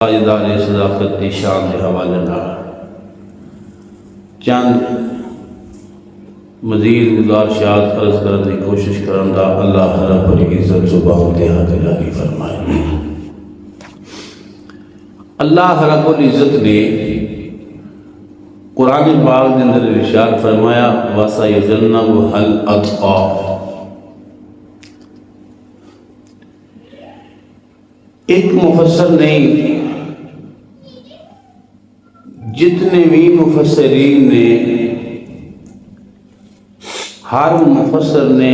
ادارے صداقت کی شان کے حوالے نال چند مزید گزارشات عرض کرنے کی کوشش کرنا اللہ رب العزت زبان تے حق جاری فرمائے۔ اللہ رب العزت نے قرآن پاک کے اندر ارشاد فرمایا وَسَيَجَنَّبُهَا الْأَتْقَى۔ ایک مفسر نہیں، جتنے بھی مفسرین نے، ہر مفسر نے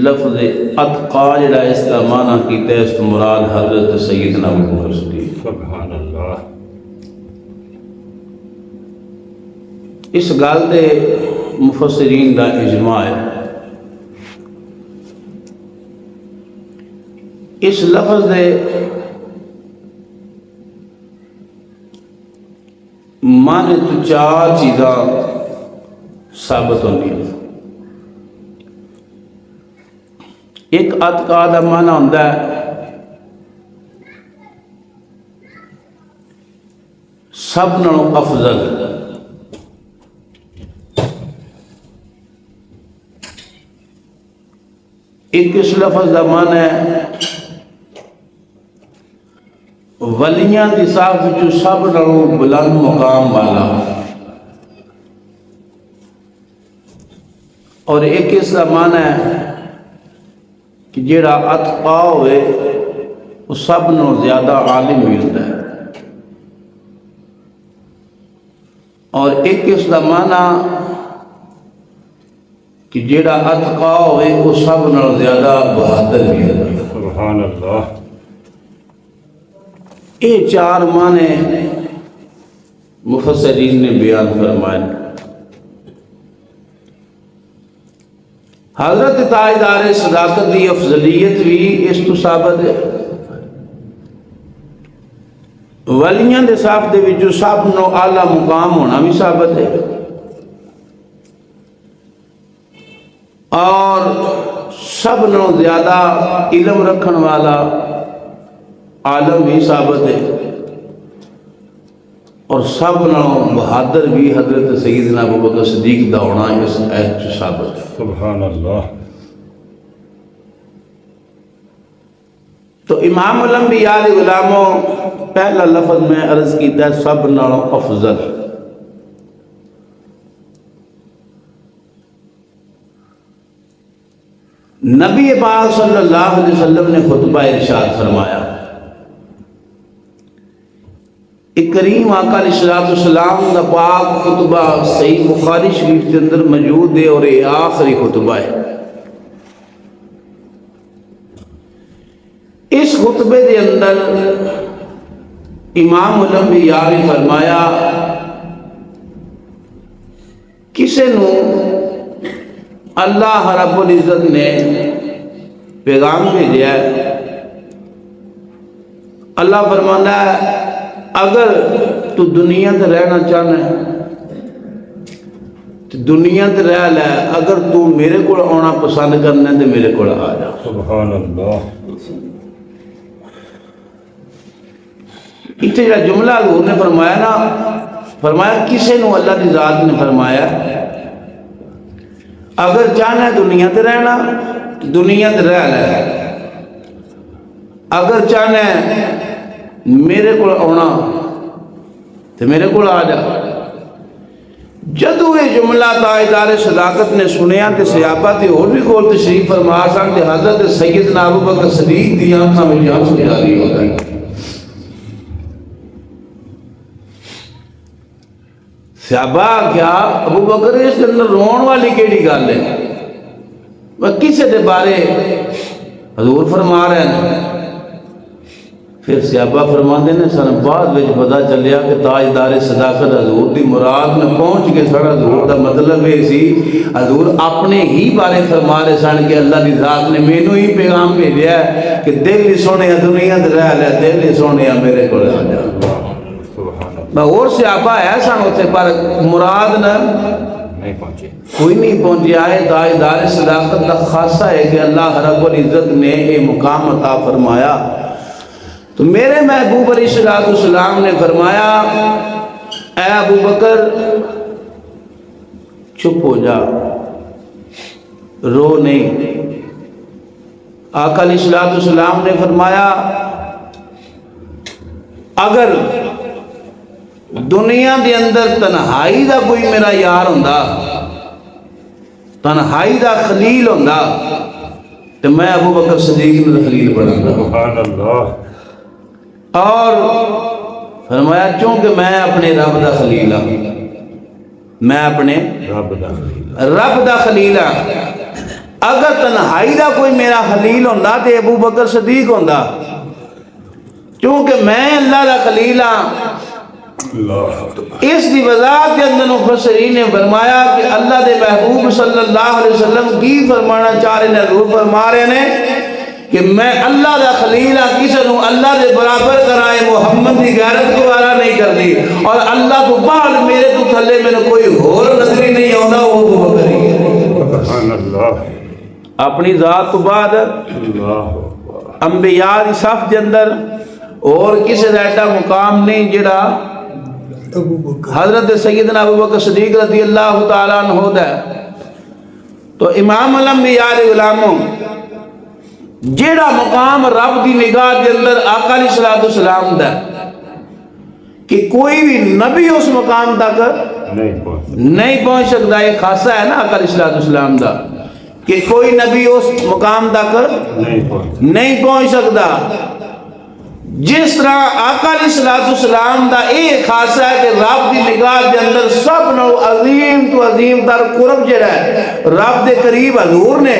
لفظ اتقا جڑا اس کا معنی کیتا ہے، اس مراد حضرت سیدنا ابو بکر صدیق سبحان اللہ۔ اس گل دے مفسرین دا اجماع ہے۔ اس لفظ دے معنی تو چار چیزاں ثابت ہوندی ہیں۔ ایک اتقا دا معنی ہوندا ہے سب نالوں افضل، ایک اس لفظ دا معنی ہے ولیاں دی صاحب وچوں سب نالوں بلند مقام والا، اور ایک اس دا معنی ہے کہ جیڑا اتقا ہوئے وہ سب نالوں زیادہ عالم بھی ہوتا ہے، اور ایک اس دا معنی کہ جیڑا اتقا ہوئے وہ سب نالوں زیادہ بہادر بھی ہوتا ہے۔ سبحان اللہ۔ یہ چار معنی مفسرین نے بیان فرمائے۔ حضرت تاجدار صداقت دی افضلیت بھی اس تو ثابت ہے۔ ولیاں دے صاف دے وچوں سب نو اعلیٰ مقام ہونا بھی ثابت ہے، اور سب نو زیادہ علم رکھن والا عالم بھی ثابت ہے، اور سب نالوں بہادر بھی حضرت سیدنا ابو بکر صدیق دا ہونا اس آیت چ ثابت ہے۔ سبحان اللہ۔ تو امام الانبیاء علیہ غلاموں پہلا لفظ میں عرض کیتا ہے سب نالوں افضل۔ نبی پاک صلی اللہ علیہ وسلم نے خطبہ ارشاد فرمایا، ایک کریم آقا علیہ السلام دا پاک خطبہ صحیح بخاری شریف کے اندر موجود ہے، اور یہ آخری خطبہ ہے۔ اس خطبے دے اندر امام الانبیاء نے فرمایا کسے نو اللہ رب العزت نے پیغام بھیجا ہے، اللہ فرمانا ہے اگر تو دنیا تے رہنا چاہنا ہے تو دنیا تے رہ لے، اگر تو میرے کو آنا پسند کرنا ہے تو میرے کو آ جا۔ سبحان اللہ۔ اتنے جا جملہ حضور نے فرمایا نا، فرمایا کسے نو اللہ کی ذات نے فرمایا اگر چاہنا ہے دنیا تے رہنا تو دنیا تے رہ لے، اگر چاہنا ہے میرے کو آنا تو میرے کو آ جا۔ جدو یہ جملہ تاجدار صداقت نے سنیا تو صحابہ تے اور بھی کول تشریف فرما سن تے حضرت سیدنا ابو بکر صدیق دی آنکھاں میں آنسو جاری ہو گئے۔ صحابہ کیا ابو بکر اس کے اندر رون والی کیڑی گل ہے؟ وہ کسے دے بارے حضور فرما رہے ہیں؟ پھر صحابہ فرماندے نے سن بعد وچ پتہ چلیا کہ تاجدار صداقت حضور دی مراد میں پہنچ کے سارا حضور دا مطلب یہ سی حضور اپنے ہی بارے فرما رہے سن کہ اللہ دی ذات نے مینوں ہی پیغام بھیجا ہے کہ دل ہی سونے دنیا تے رہ لے، دل ہی سونے میرے کو آ جا۔ اور صحابہ ہے سن اتنے پر مراد نہ نہیں پہنچے، کوئی نہیں پہنچیا ہے۔ تاجدار صداقت کا خاصہ ہے کہ اللہ رب العزت نے یہ مقام عطا فرمایا تو میرے محبوب علیہ الصلوۃ والسلام نے فرمایا اے ابو بکر چپ ہو جا، رو نہیں۔ آقا علیہ الصلوۃ والسلام نے فرمایا اگر دنیا دے اندر تنہائی دا کوئی میرا یار ہوندا، تنہائی دا خلیل ہوندا، تو میں ابو بکر صدیق نے خلیل بنانا۔ سبحان اللہ۔ اور فرمایا چونکہ میں اپنے رب دا خلیل ہوں، میں اپنے رب دا خلیل ہوں، اگر تنہائی دا کوئی میرا خلیل ہوندا تو ابو بکر صدیق ہوندا، کیونکہ میں اللہ دا خلیل ہوں۔ اس دی وضاحت کے اندر مفسرین نے فرمایا کہ اللہ دے محبوب صلی اللہ علیہ وسلم کی فرمانا چاہ رہے ہیں، حضور فرما رہے ہیں کہ میں اللہ دا خلیل ہاں، کسی نو اللہ دے برابر کرائے محمد دی غیرت گوارا نہیں کر دی، اور اللہ تو بعد میرے تو تھلے میں کوئی اور نظری نہیں آنا، وہ ابو بکر ہی ہے۔ سبحان اللہ۔ اپنی ذات تو بعد انبیاء دی صف دے اندر اور کسی دا ایڈا مقام نہیں جڑا حضرت سیدنا ابو بکر صدیق رضی اللہ تعالیٰ عنہ دا ہے۔ تو امام الانبیاء علیہ غلاموں جیڑا مقام رب دی نگاہ دے اندر آقا علیہ الصلوۃ والسلام دا کہ کوئی بھی نبی اس مقام تک نہیں پہنچ سکتا، یہ خاصہ ہے نا آقا علیہ الصلوۃ والسلام دا کہ کوئی نبی اس مقام تک نہیں پہنچ سکتا۔ جس طرح آقا علیہ الصلوۃ والسلام دا ایک خاصہ ہے کہ رب دی نگاہ دے اندر سب نو عظیم تو عظیم تر قرب جڑا ہے رب دے قریب حضور نے،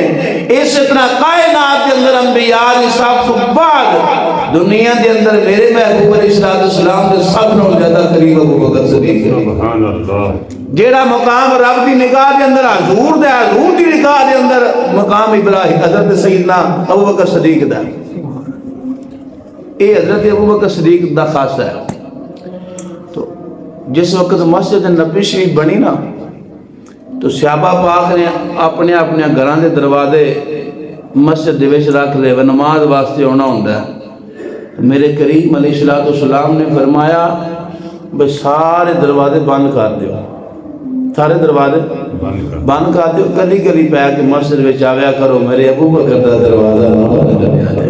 اس طرح کائنات دے اندر انبیاء دی سب تو بعد دنیا دے اندر میرے محبوب علیہ الصلوۃ والسلام دے سب نو زیادہ قریب ابو بکر صدیق ہے۔ سبحان اللہ۔ جیڑا مقام رب دی نگاہ دے اندر حضور دے، حضور دی نگاہ دے اندر مقام ابراہیم حضرت سیدنا ابو بکر صدیق دا، یہ حضرت ابو بکر صدیق دا خاصہ ہے۔ تو جس وقت مسجد نبی شریف بنی نا تو صحابہ پاک نے اپنے اپنے گھراں دے دروازے مسجد دے وچ رکھ لے و نماز واسطے ہونا ہوندا ہے۔ میرے کریم علیہ الصلوۃ والسلام نے فرمایا بھئی سارے دروازے بند کر دیو، سارے دروازے بند کر دیو، گلی گلی پہ کے مسجد وچ آویا کرو، میرے ابو بکر دا دروازہ نہ بند کریا جائے،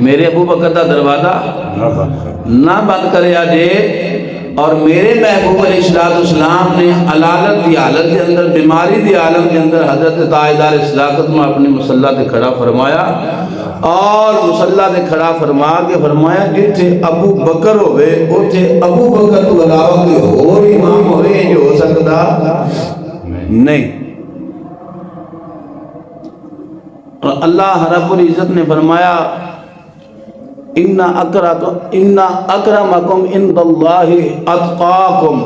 میرے ابو بکر دا دروازہ نہ بند کریا جے۔ اور میرے محبوب علیہ الصلوۃ والسلام نے علالت دی حالت کے اندر، بیماری دی عالم کے اندر حضرت تاجدار صداقت میں اپنی مصلی تے کھڑا فرمایا، اور مصلی تے کھڑا فرما کے فرمایا جتھے ابو بکر ہوئے اوتھے ابو بکر تو علاوہ کوئی اور امام ہوئے جو ہو سکتا نہیں۔ اور اللہ رب العزت نے فرمایا ان اکرمکم عند اللہ اتقاکم،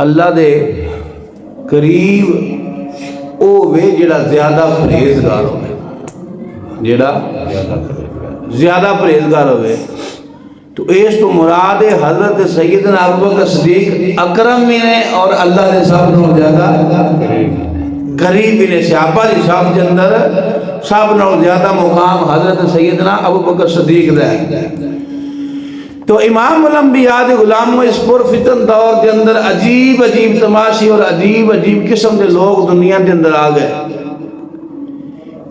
اللہ دے قریب او وے جڑا زیادہ پرہیزگار ہوئے، جڑا زیادہ پرہیزگار ہوئے۔ تو اس تو مراد حضرت سیدنا ابو بکر صدیق اکرم بھی نے اور اللہ دے سب نو زیادہ قریب بھی نے، صحابہ دی صاحب کے اندر سب نو زیادہ مقام حضرت سیدنا ابو بکر صدیق دا ہے۔ تو امام الانبیاء دے غلاموں اس پر فتن دور کے اندر عجیب عجیب تماشی اور عجیب عجیب قسم کے لوگ دنیا کے اندر آ گئے۔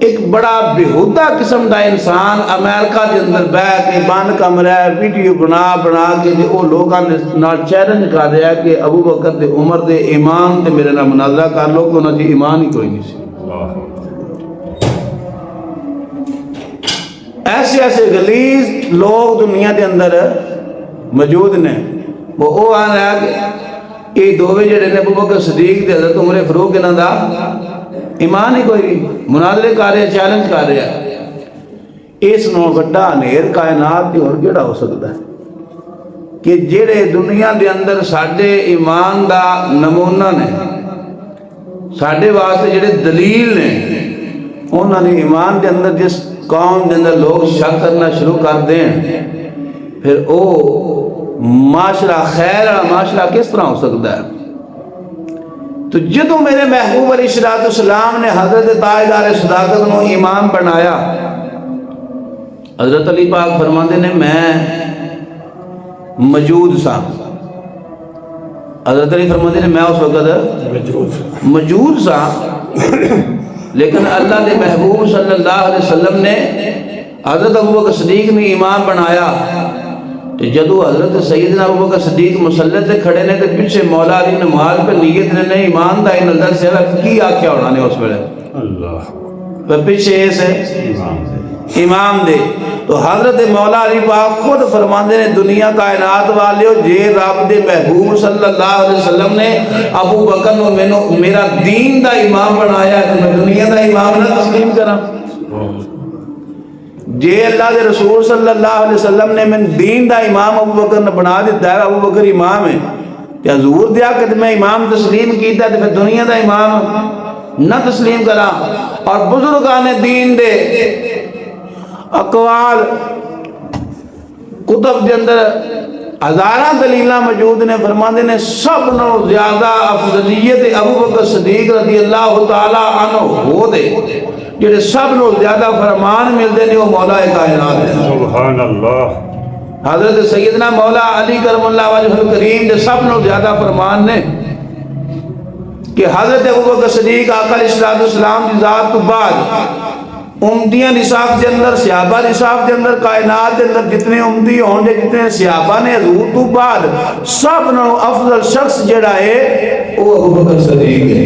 ایک بڑا بےہودہ قسم دا انسان امریکہ کے اندر بیٹھ کے بند کمرہ ویڈیو بنا کے وہ لوگوں نے چیلنج کر رہا ہے کہ ابو بکر دے عمر دے ایمان تے میرے نال مناظرہ کر لو کہ انہاں دی ایمان ہی کوئی نہیں سی۔ ایسے ایسے غلیظ لوگ دنیا کے اندر موجود نے، وہ آ رہا ہے کہ یہ دوویں جڑے نے ابو بکر صدیق تے حضرت عمر فاروق انہاں دا ایمان ہی کوئی نہیں، مناظرے کر رہے، چیلنج کر رہے ہیں۔ اس نو وڈا ہنیر کائنات دی اور کیڑا ہو سکتا ہے کہ جڑے دنیا دے اندر ساڈے ایمان دا نمونہ نے، ساڈے واسطے جڑے دلیل نے، انہاں نے ایمان دے اندر جس قوم دے اندر لوگ شک کرنا شروع کر دیں، پھر او معاشرہ خیر والا معاشرہ کس طرح ہو سکتا ہے؟ تو جدوں میرے محبوب علیہ الصلوۃ والسلام نے حضرت تاجدار صداقت نو امام بنایا، حضرت علی پاک فرماندے نے میں موجود سا. حضرت علی فرماندے نے میں اس وقت موجود سا، لیکن اللہ کے محبوب صلی اللہ علیہ وسلم نے حضرت ابوبکر صدیق نے امام بنایا. تو جدو حضرت سیدنا ابوبکر صدیق مسلح تے کھڑے نے تے پیچھے مولا علی نماز پہ نیت نے ایمان دا نظر سے کی آکھیا ہونا نے اس ویلے اللہ پیچھے ایسے امام دے. تو حضرت مولا علی پاک خود فرماندے نے دنیا کائنات والیو جے رب دے محبوب صلی اللہ علیہ وسلم نے ابو بکر نو میرا دین دا امام بنایا ہے تو میں دنیا دا امام نہ تسلیم کراں. جے اللہ دے رسول صلی اللہ علیہ وسلم نے میں دین دا امام ابو بکر نے بنا دیتا ہے، ابو بکر امام ہے، کہ حضور دیا کہ میں امام تسلیم کیتا ہے تو پھر دنیا دا امام نہ تسلیم کرا. اور بزرگان دین دے اقوال کتب دے اندر ہزاراں دلیلاں موجود نے. فرماندے نے سب نو زیادہ افضلیت ابو بکر صدیق رضی اللہ تعالی عنہ ہو دے جڑے سب نو زیادہ فرمان ملتے ہیں وہ مولا کائنات ہیں. سبحان اللہ. حضرت سیدنا مولا علی کرم اللہ وجہ الکریم دے سب نو زیادہ فرمان نے کہ حضرت ابوبکر صدیق آقا علیہ السلام کی ذات تو بعد امدیاں نصاف کے اندر صحابہ نصاف کے اندر کائنات کے اندر جتنے امدی ہوں گے جتنے صحابہ نے حضور تو بعد سب نو افضل شخص جڑا ہے وہ ابوبکر صدیق ہے.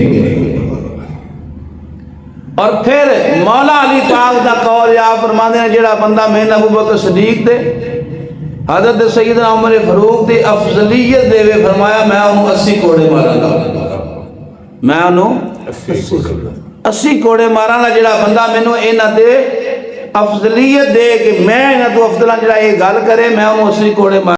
اور پھر مولا علی پاک دا قول یا فرماندے نے جڑا بندہ میں ابوبکر صدیق دے حضرت سیدنا عمر فاروق دی افضلیت دے وے فرمایا میں انہوں 80 کوڑے ماراں گا. میں انہوں 80 کوڑے ماراں گا جڑا بندہ مینوں انہاں دے افضلیت دے کہ میں انہاں تو افضل جڑا یہ گل کرے میں انہوں 80 کوڑے ماراں